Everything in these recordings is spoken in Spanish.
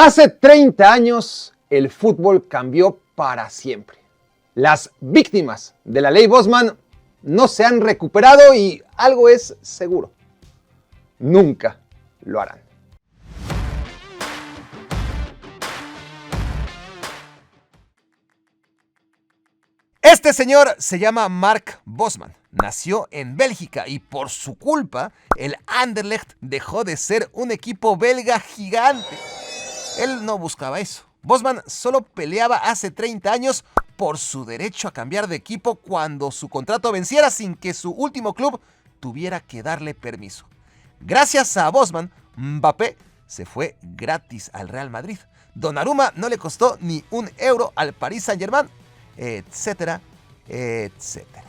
Hace 30 años, el fútbol cambió para siempre. Las víctimas de la ley Bosman no se han recuperado y algo es seguro: nunca lo harán. Este señor se llama Mark Bosman. Nació en Bélgica y por su culpa, el Anderlecht dejó de ser un equipo belga gigante. Él no buscaba eso. Bosman solo peleaba hace 30 años por su derecho a cambiar de equipo cuando su contrato venciera sin que su último club tuviera que darle permiso. Gracias a Bosman, Mbappé se fue gratis al Real Madrid. Donnarumma no le costó ni €1 al Paris Saint-Germain, etcétera, etcétera.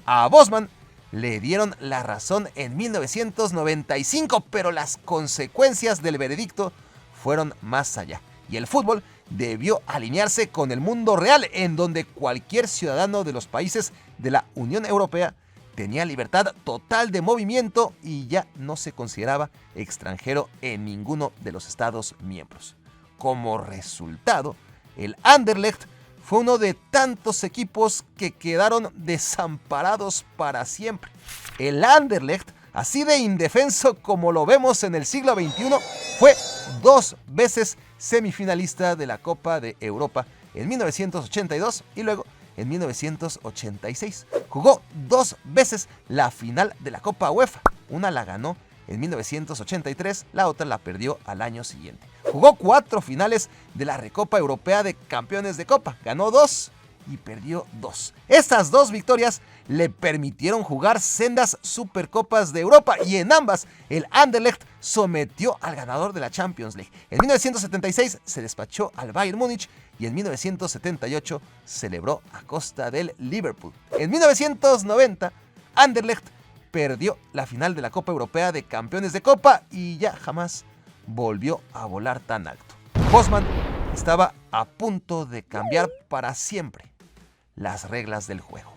A Bosman le dieron la razón en 1995, pero las consecuencias del veredicto fueron más allá. Y el fútbol debió alinearse con el mundo real, en donde cualquier ciudadano de los países de la Unión Europea tenía libertad total de movimiento y ya no se consideraba extranjero en ninguno de los Estados miembros. Como resultado, el Anderlecht fue uno de tantos equipos que quedaron desamparados para siempre. El Anderlecht, así de indefenso como lo vemos en el siglo XXI, fue 2 veces semifinalista de la Copa de Europa en 1982 y luego en 1986. Jugó 2 veces la final de la Copa UEFA. Una la ganó en 1983, la otra la perdió al año siguiente. Jugó 4 finales de la Recopa Europea de Campeones de Copa. Ganó 2 y perdió 2. Estas 2 victorias le permitieron jugar sendas Supercopas de Europa y en ambas el Anderlecht sometió al ganador de la Champions League. En 1976 se despachó al Bayern Múnich y en 1978 celebró a costa del Liverpool. En 1990, Anderlecht perdió la final de la Copa Europea de Campeones de Copa y ya jamás volvió a volar tan alto. Bosman estaba a punto de cambiar para siempre las reglas del juego.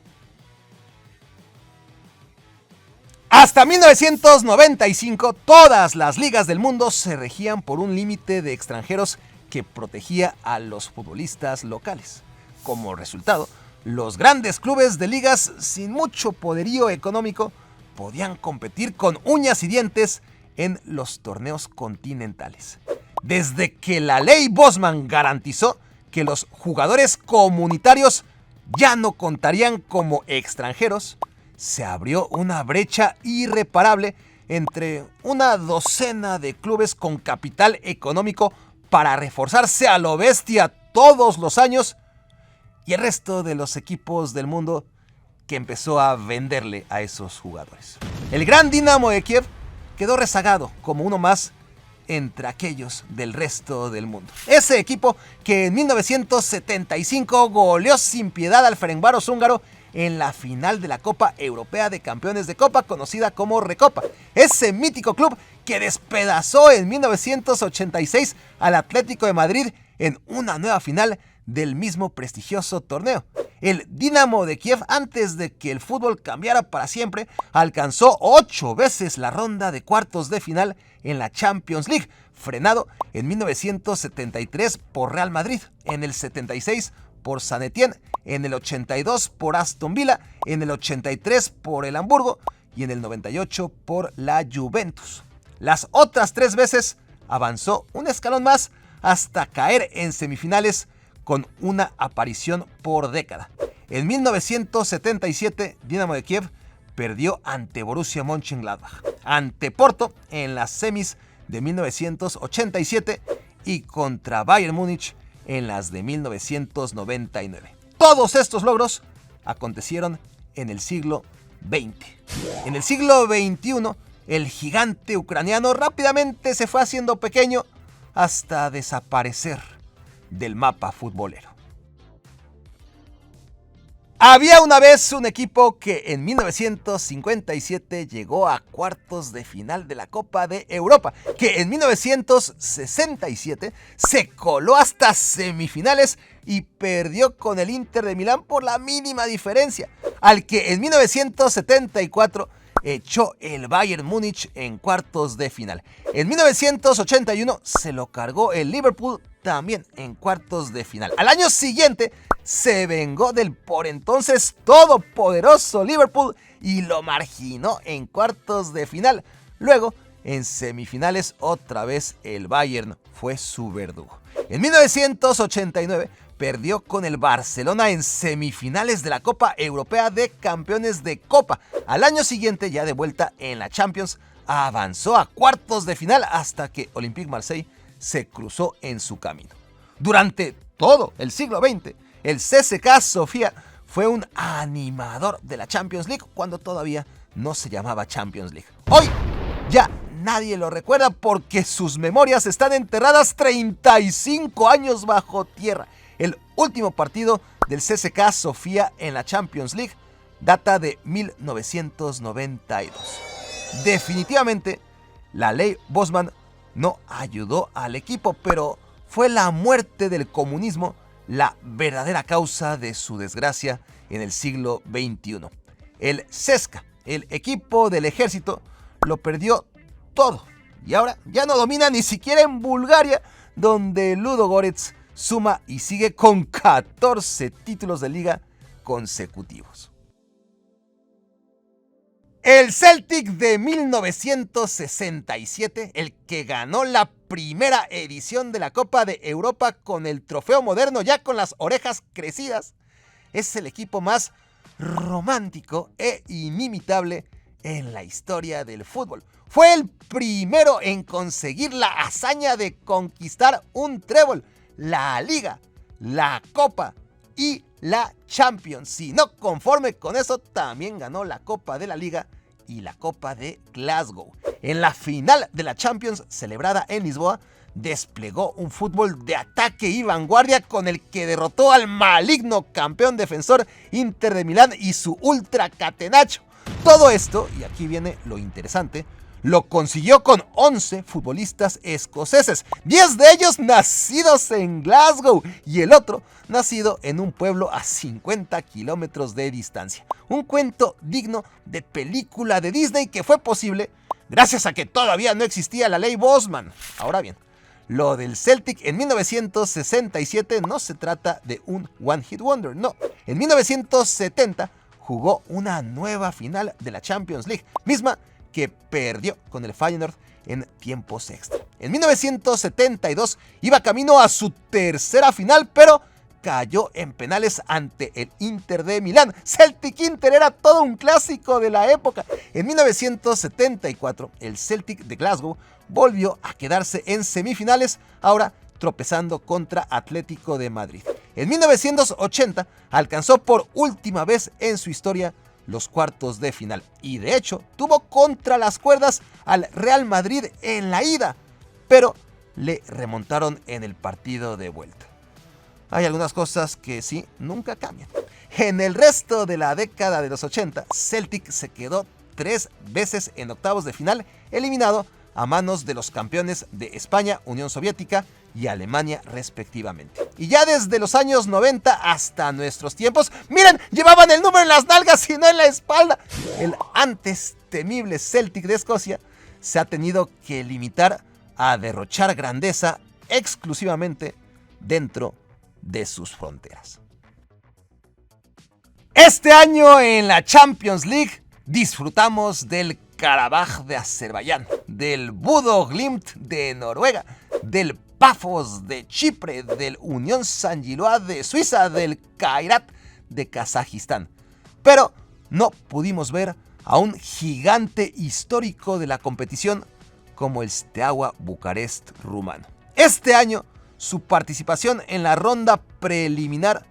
Hasta 1995, todas las ligas del mundo se regían por un límite de extranjeros que protegía a los futbolistas locales. Como resultado, los grandes clubes de ligas sin mucho poderío económico podían competir con uñas y dientes en los torneos continentales. Desde que la ley Bosman garantizó que los jugadores comunitarios ya no contarían como extranjeros, se abrió una brecha irreparable entre una docena de clubes con capital económico para reforzarse a lo bestia todos los años y el resto de los equipos del mundo que empezó a venderle a esos jugadores. El gran Dinamo de Kiev quedó rezagado como uno más entre aquellos del resto del mundo. Ese equipo que en 1975 goleó sin piedad al Ferencváros húngaro en la final de la Copa Europea de Campeones de Copa, conocida como Recopa. Ese mítico club que despedazó en 1986 al Atlético de Madrid en una nueva final del mismo prestigioso torneo. El Dinamo de Kiev, antes de que el fútbol cambiara para siempre, alcanzó 8 veces la ronda de cuartos de final en la Champions League, frenado en 1973 por Real Madrid, en el 76 por Saint Etienne, en el 82 por Aston Villa, en el 83 por el Hamburgo y en el 98 por la Juventus. Las otras 3 veces avanzó un escalón más hasta caer en semifinales con una aparición por década. En 1977, Dinamo de Kiev perdió ante Borussia Mönchengladbach, ante Porto en las semis de 1987 y contra Bayern Múnich en las de 1999. Todos estos logros acontecieron en el siglo XX. En el siglo XXI, el gigante ucraniano rápidamente se fue haciendo pequeño hasta desaparecer del mapa futbolero. Había una vez un equipo que en 1957 llegó a cuartos de final de la Copa de Europa, que en 1967 se coló hasta semifinales y perdió con el Inter de Milán por la mínima diferencia, al que en 1974 echó el Bayern Múnich en cuartos de final. En 1981 se lo cargó el Liverpool también en cuartos de final. Al año siguiente se vengó del por entonces todopoderoso Liverpool y lo marginó en cuartos de final. Luego, en semifinales, otra vez el Bayern fue su verdugo. En 1989 perdió con el Barcelona en semifinales de la Copa Europea de Campeones de Copa. Al año siguiente, ya de vuelta en la Champions, avanzó a cuartos de final hasta que Olympique Marsella se cruzó en su camino. Durante todo el siglo XX, el CSKA Sofía fue un animador de la Champions League cuando todavía no se llamaba Champions League. Hoy ya nadie lo recuerda porque sus memorias están enterradas 35 años bajo tierra. El último partido del CSKA Sofía en la Champions League data de 1992. Definitivamente, la ley Bosman no ayudó al equipo, pero fue la muerte del comunismo la verdadera causa de su desgracia en el siglo XXI. El CSKA, el equipo del ejército, lo perdió todo y ahora ya no domina ni siquiera en Bulgaria, donde Ludogorets suma y sigue con 14 títulos de liga consecutivos. El Celtic de 1967, el que ganó la primera edición de la Copa de Europa con el trofeo moderno ya con las orejas crecidas, es el equipo más romántico e inimitable en la historia del fútbol. Fue el primero en conseguir la hazaña de conquistar un trébol, la Liga, la Copa y la Champions. Y no conforme con eso, también ganó la Copa de la Liga y la Copa de Glasgow. En la final de la Champions, celebrada en Lisboa, desplegó un fútbol de ataque y vanguardia con el que derrotó al maligno campeón defensor Inter de Milán y su ultra catenaccio. Todo esto, y aquí viene lo interesante, lo consiguió con 11 futbolistas escoceses, 10 de ellos nacidos en Glasgow y el otro nacido en un pueblo a 50 kilómetros de distancia. Un cuento digno de película de Disney que fue posible gracias a que todavía no existía la ley Bosman. Ahora bien, lo del Celtic en 1967 no se trata de un One Hit Wonder, no. En 1970 jugó una nueva final de la Champions League, misma que perdió con el Feyenoord en tiempos extra. En 1972 iba camino a su tercera final, pero cayó en penales ante el Inter de Milán. Celtic Inter era todo un clásico de la época. En 1974, el Celtic de Glasgow volvió a quedarse en semifinales, ahora tropezando contra Atlético de Madrid. En 1980 alcanzó por última vez en su historia los cuartos de final y de hecho tuvo contra las cuerdas al Real Madrid en la ida, pero le remontaron en el partido de vuelta. Hay algunas cosas que sí nunca cambian. En el resto de la década de los 80, Celtic se quedó 3 veces en octavos de final, eliminado a manos de los campeones de España, Unión Soviética y Alemania respectivamente. Y ya desde los años 90 hasta nuestros tiempos, miren, llevaban el número en las nalgas y no en la espalda. El antes temible Celtic de Escocia se ha tenido que limitar a derrochar grandeza exclusivamente dentro de sus fronteras. Este año en la Champions League disfrutamos del Karabaj de Azerbaiyán, del Bodo Glimt de Noruega, del Pafos de Chipre, del Unión Saint-Gilloise de Suiza, del Kairat de Kazajistán. Pero no pudimos ver a un gigante histórico de la competición como el Steaua Bucarest rumano. Este año, su participación en la ronda preliminar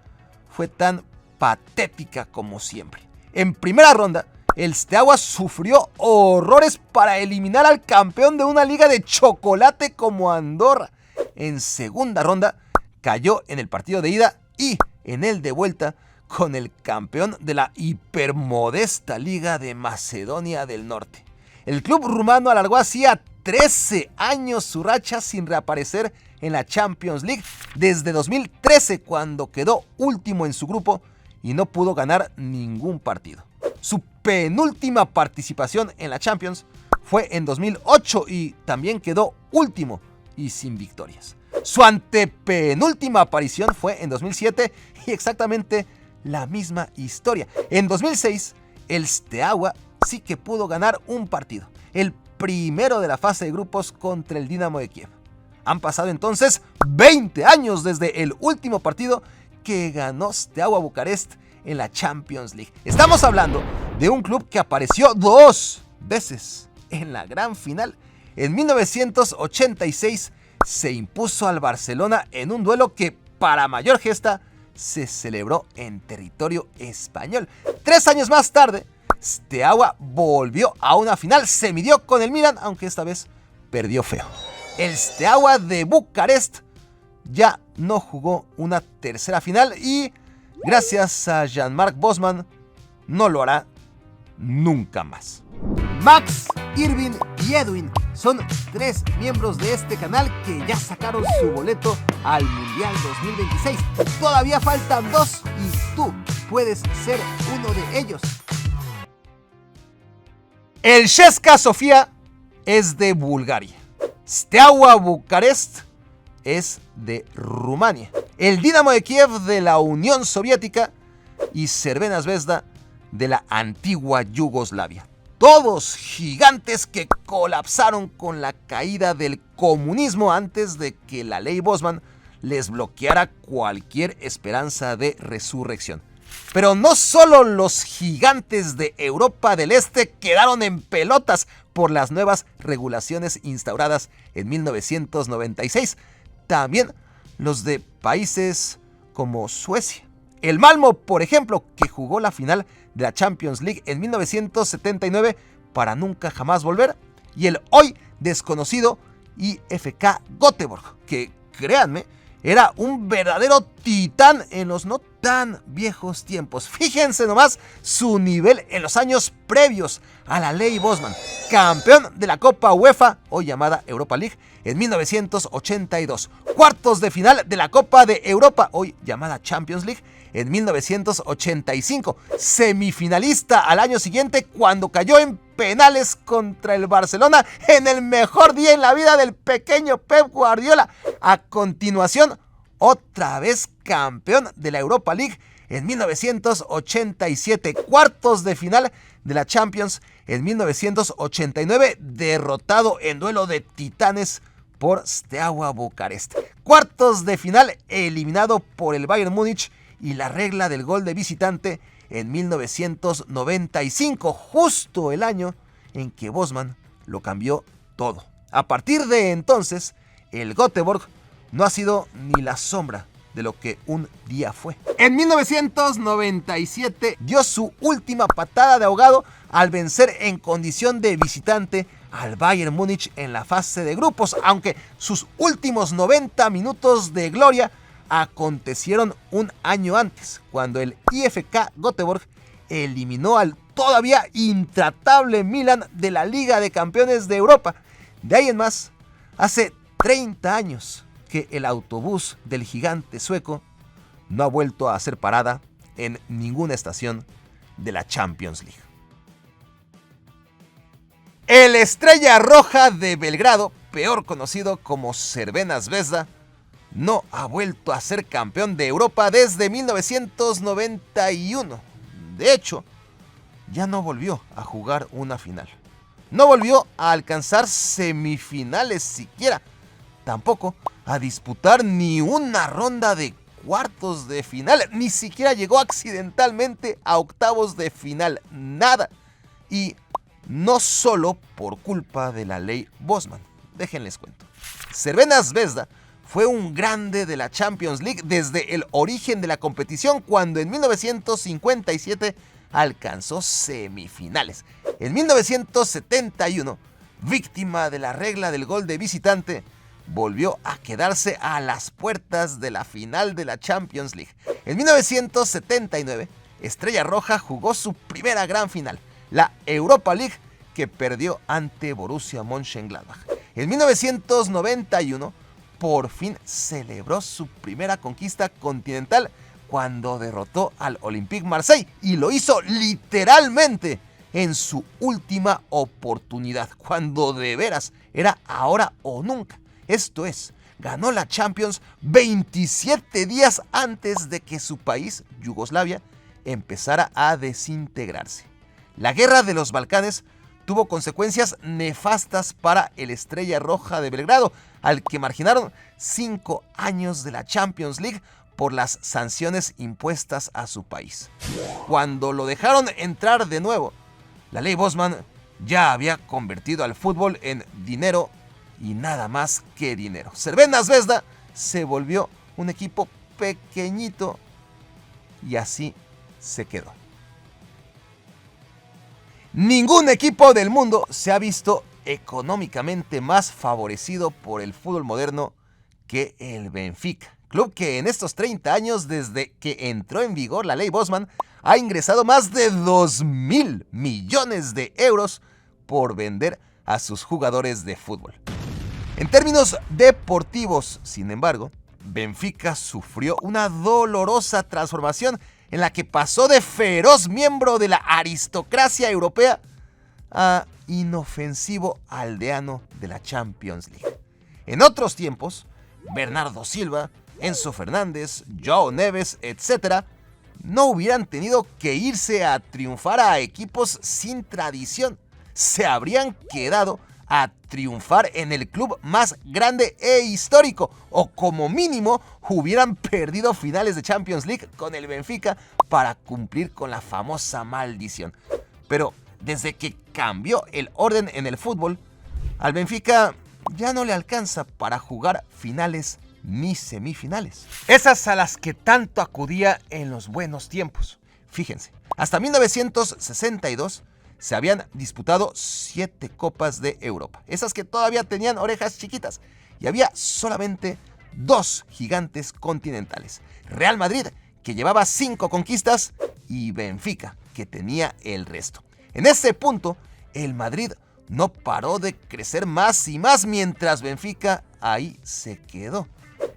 fue tan patética como siempre. En primera ronda, el Steaua sufrió horrores para eliminar al campeón de una liga de chocolate como Andorra. En segunda ronda, cayó en el partido de ida y en el de vuelta con el campeón de la hipermodesta Liga de Macedonia del Norte. El club rumano alargó hacía 13 años su racha sin reaparecer en la Champions League desde 2013, cuando quedó último en su grupo y no pudo ganar ningún partido. Su penúltima participación en la Champions fue en 2008 y también quedó último y sin victorias. Su antepenúltima aparición fue en 2007 y exactamente la misma historia. En 2006, el Steaua sí que pudo ganar un partido, el primero de la fase de grupos contra el Dinamo de Kiev. Han pasado entonces 20 años desde el último partido que ganó Steaua Bucarest en la Champions League. Estamos hablando de un club que apareció 2 veces en la gran final. En 1986 se impuso al Barcelona en un duelo que, para mayor gesta, se celebró en territorio español. 3 años más tarde, Steaua volvió a una final, se midió con el Milan, aunque esta vez perdió feo. El Steaua de Bucarest ya no jugó una tercera final y, gracias a Jean-Marc Bosman, no lo hará nunca más. Max, Irving y Edwin son 3 miembros de este canal que ya sacaron su boleto al Mundial 2026. Todavía faltan 2 y tú puedes ser uno de ellos. El CSKA Sofía es de Bulgaria. Steaua Bucarest es de Rumania. El Dinamo de Kiev de la Unión Soviética y Crvena Zvezda de la antigua Yugoslavia. Todos gigantes que colapsaron con la caída del comunismo antes de que la ley Bosman les bloqueara cualquier esperanza de resurrección. Pero no solo los gigantes de Europa del Este quedaron en pelotas por las nuevas regulaciones instauradas en 1996, también los de países como Suecia. El Malmö, por ejemplo, que jugó la final de la Champions League en 1979 para nunca jamás volver, y el hoy desconocido IFK Göteborg, que, créanme, era un verdadero titán en los no tan viejos tiempos. Fíjense nomás su nivel en los años previos a la ley Bosman. Campeón de la Copa UEFA, hoy llamada Europa League, en 1982. Cuartos de final de la Copa de Europa, hoy llamada Champions League, en 1985. Semifinalista al año siguiente cuando cayó en penales contra el Barcelona en el mejor día en la vida del pequeño Pep Guardiola. A continuación, otra vez campeón de la Europa League en 1987. Cuartos de final de la Champions en 1989, derrotado en duelo de titanes por Steaua Bucarest. Cuartos de final eliminado por el Bayern Múnich y la regla del gol de visitante en 1995, justo el año en que Bosman lo cambió todo. A partir de entonces, el Göteborg no ha sido ni la sombra de lo que un día fue. En 1997 dio su última patada de ahogado al vencer en condición de visitante al Bayern Múnich en la fase de grupos, aunque sus últimos 90 minutos de gloria acontecieron un año antes, cuando el IFK Göteborg eliminó al todavía intratable Milan de la Liga de Campeones de Europa. De ahí en más, hace 30 años que el autobús del gigante sueco no ha vuelto a hacer parada en ninguna estación de la Champions League. El Estrella Roja de Belgrado, peor conocido como Crvena Zvezda, no ha vuelto a ser campeón de Europa desde 1991. De hecho, ya no volvió a jugar una final. No volvió a alcanzar semifinales siquiera. Tampoco a disputar ni una ronda de cuartos de final. Ni siquiera llegó accidentalmente a octavos de final. Nada. Y no solo por culpa de la ley Bosman. Déjenles cuento. Crvena Zvezda fue un grande de la Champions League desde el origen de la competición, cuando en 1957 alcanzó semifinales. En 1971, víctima de la regla del gol de visitante, volvió a quedarse a las puertas de la final de la Champions League. En 1979, Estrella Roja jugó su primera gran final, la Europa League, que perdió ante Borussia Mönchengladbach. En 1991, por fin celebró su primera conquista continental cuando derrotó al Olympique Marseille, y lo hizo literalmente en su última oportunidad, cuando de veras era ahora o nunca. Esto es, ganó la Champions 27 días antes de que su país, Yugoslavia, empezara a desintegrarse. La guerra de los Balcanes tuvo consecuencias nefastas para el Estrella Roja de Belgrado, al que marginaron 5 años de la Champions League por las sanciones impuestas a su país. Cuando lo dejaron entrar de nuevo, la ley Bosman ya había convertido al fútbol en dinero y nada más que dinero. Crvena Zvezda se volvió un equipo pequeñito y así se quedó. Ningún equipo del mundo se ha visto económicamente más favorecido por el fútbol moderno que el Benfica, club que en estos 30 años desde que entró en vigor la ley Bosman ha ingresado más de 2.000 millones de euros por vender a sus jugadores de fútbol. En términos deportivos, sin embargo, Benfica sufrió una dolorosa transformación en la que pasó de feroz miembro de la aristocracia europea a inofensivo aldeano de la Champions League. En otros tiempos, Bernardo Silva, Enzo Fernández, João Neves, etc., no hubieran tenido que irse a triunfar a equipos sin tradición. Se habrían quedado a triunfar en el club más grande e histórico, o como mínimo hubieran perdido finales de Champions League con el Benfica para cumplir con la famosa maldición. Pero desde que cambió el orden en el fútbol, al Benfica ya no le alcanza para jugar finales ni semifinales, esas a las que tanto acudía en los buenos tiempos. Fíjense, hasta 1962 se habían disputado 7 Copas de Europa, esas que todavía tenían orejas chiquitas, y había solamente 2 gigantes continentales: Real Madrid, que llevaba 5 conquistas, y Benfica, que tenía el resto. En ese punto, el Madrid no paró de crecer más y más, mientras Benfica ahí se quedó.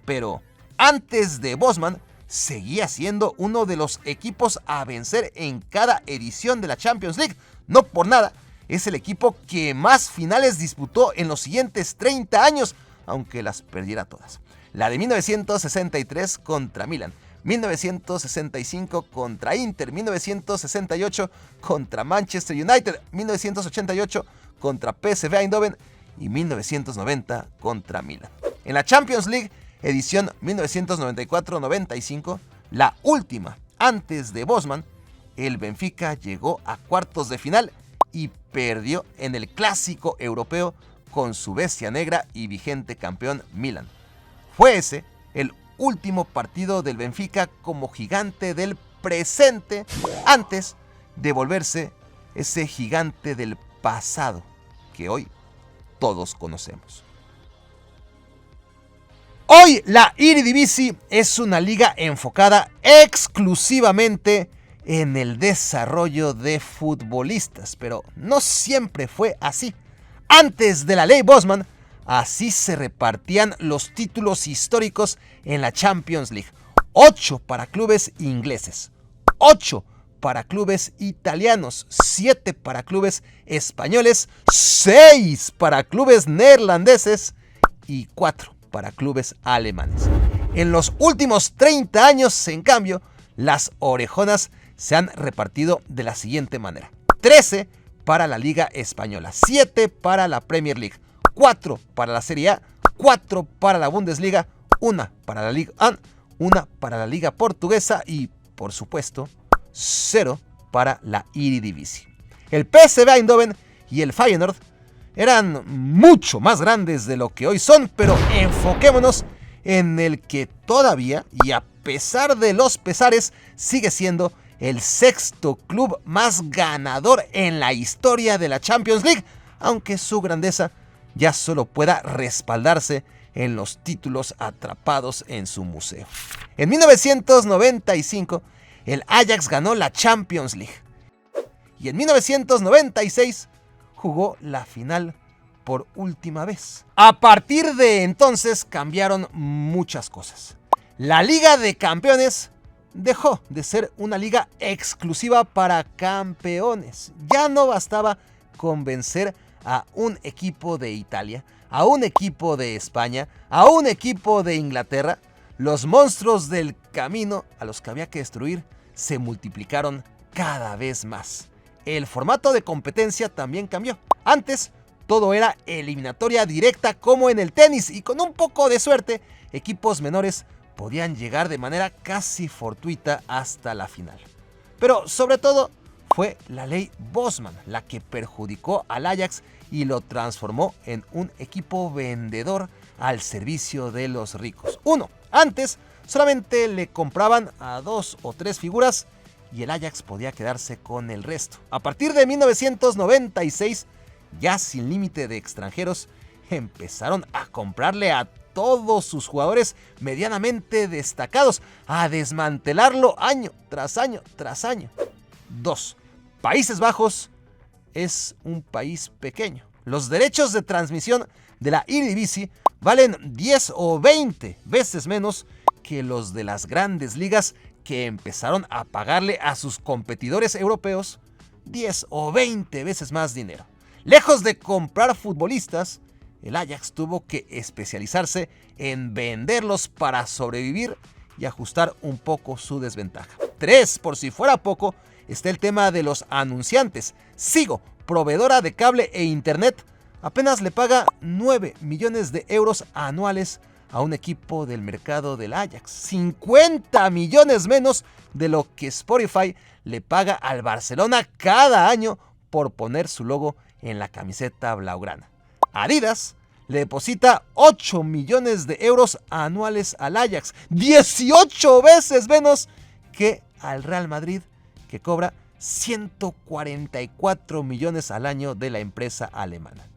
Pero antes de Bosman, seguía siendo uno de los equipos a vencer en cada edición de la Champions League. No por nada, es el equipo que más finales disputó en los siguientes 30 años, aunque las perdiera todas. La de 1963 contra Milan, 1965 contra Inter, 1968 contra Manchester United, 1988 contra PSV Eindhoven y 1990 contra Milan. En la Champions League, edición 1994-95, la última antes de Bosman, el Benfica llegó a cuartos de final y perdió en el clásico europeo con su bestia negra y vigente campeón Milan. Fue ese el último partido del Benfica como gigante del presente, antes de volverse ese gigante del pasado que hoy todos conocemos. Hoy la Eredivisie es una liga enfocada exclusivamente en el desarrollo de futbolistas, pero no siempre fue así. Antes de la ley Bosman, así se repartían los títulos históricos en la Champions League: 8 para clubes ingleses, 8 para clubes italianos, 7 para clubes españoles, 6 para clubes neerlandeses y 4 para clubes alemanes. En los últimos 30 años, en cambio, las orejonas se han repartido de la siguiente manera: 13 para la Liga Española, 7 para la Premier League, 4 para la Serie A, 4 para la Bundesliga, 1 para la Liga 1, 1 para la Liga Portuguesa y, por supuesto, 0 para la Eredivisie. El PSV Eindhoven y el Feyenoord eran mucho más grandes de lo que hoy son, pero enfoquémonos en el que todavía, y a pesar de los pesares, sigue siendo el 6º club más ganador en la historia de la Champions League, aunque su grandeza ya solo pueda respaldarse en los títulos atrapados en su museo. En 1995, el Ajax ganó la Champions League, y en 1996 jugó la final por última vez. A partir de entonces cambiaron muchas cosas. La Liga de Campeones dejó de ser una liga exclusiva para campeones. Ya no bastaba con vencer a un equipo de Italia, a un equipo de España, a un equipo de Inglaterra. Los monstruos del camino a los que había que destruir se multiplicaron cada vez más. El formato de competencia también cambió. Antes, todo era eliminatoria directa como en el tenis y con un poco de suerte, equipos menores podían llegar de manera casi fortuita hasta la final. Pero sobre todo fue la ley Bosman la que perjudicó al Ajax y lo transformó en un equipo vendedor al servicio de los ricos. Antes solamente le compraban a 2 o 3 figuras y el Ajax podía quedarse con el resto. A partir de 1996, ya sin límite de extranjeros, empezaron a comprarle a todos sus jugadores medianamente destacados, a desmantelarlo año tras año tras año. 2. Países Bajos es un país pequeño. Los derechos de transmisión de la Eredivisie valen 10 o 20 veces menos que los de las grandes ligas, que empezaron a pagarle a sus competidores europeos 10 o 20 veces más dinero. Lejos de comprar futbolistas, el Ajax tuvo que especializarse en venderlos para sobrevivir y ajustar un poco su desventaja. 3, por si fuera poco, está el tema de los anunciantes. Ziggo, proveedora de cable e internet, apenas le paga 9 millones de euros anuales a un equipo del mercado del Ajax. 50 millones menos de lo que Spotify le paga al Barcelona cada año por poner su logo en la camiseta blaugrana. Adidas le deposita 8 millones de euros anuales al Ajax, 18 veces menos que al Real Madrid, que cobra 144 millones al año de la empresa alemana.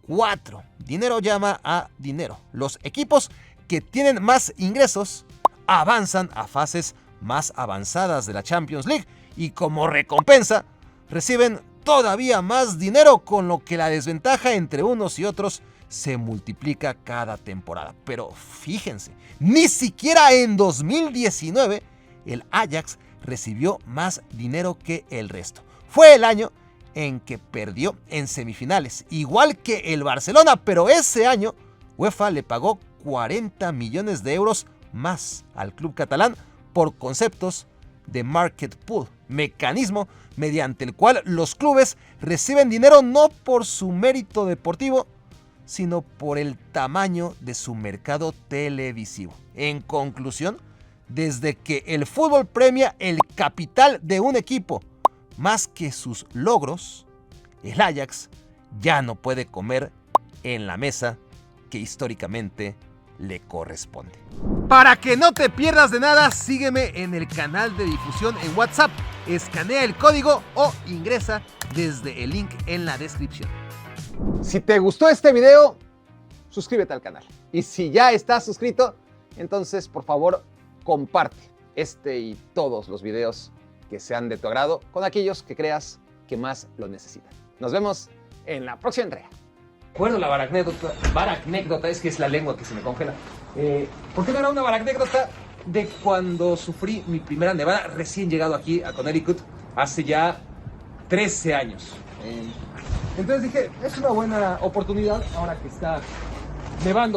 4. Dinero llama a dinero. Los equipos que tienen más ingresos avanzan a fases más avanzadas de la Champions League y como recompensa reciben todavía más dinero, con lo que la desventaja entre unos y otros se multiplica cada temporada. Pero fíjense, ni siquiera en 2019 el Ajax recibió más dinero que el resto. Fue el año en que perdió en semifinales, igual que el Barcelona, pero ese año UEFA le pagó 40 millones de euros más al club catalán por conceptos de market pool, mecanismo mediante el cual los clubes reciben dinero no por su mérito deportivo, sino por el tamaño de su mercado televisivo. En conclusión, desde que el fútbol premia el capital de un equipo más que sus logros, el Ajax ya no puede comer en la mesa que históricamente le corresponde. Para que no te pierdas de nada, sígueme en el canal de difusión en WhatsApp, escanea el código o ingresa desde el link en la descripción. Si te gustó este video, suscríbete al canal. Y si ya estás suscrito, entonces por favor comparte este y todos los videos que sean de tu agrado con aquellos que creas que más lo necesitan. Nos vemos en la próxima entrega. Recuerdo la baracnécdota, es que es la lengua que se me congela. ¿Por qué no era una baracnécdota de cuando sufrí mi primera nevada recién llegado aquí a Connecticut hace ya 13 años? Entonces dije, es una buena oportunidad ahora que está nevando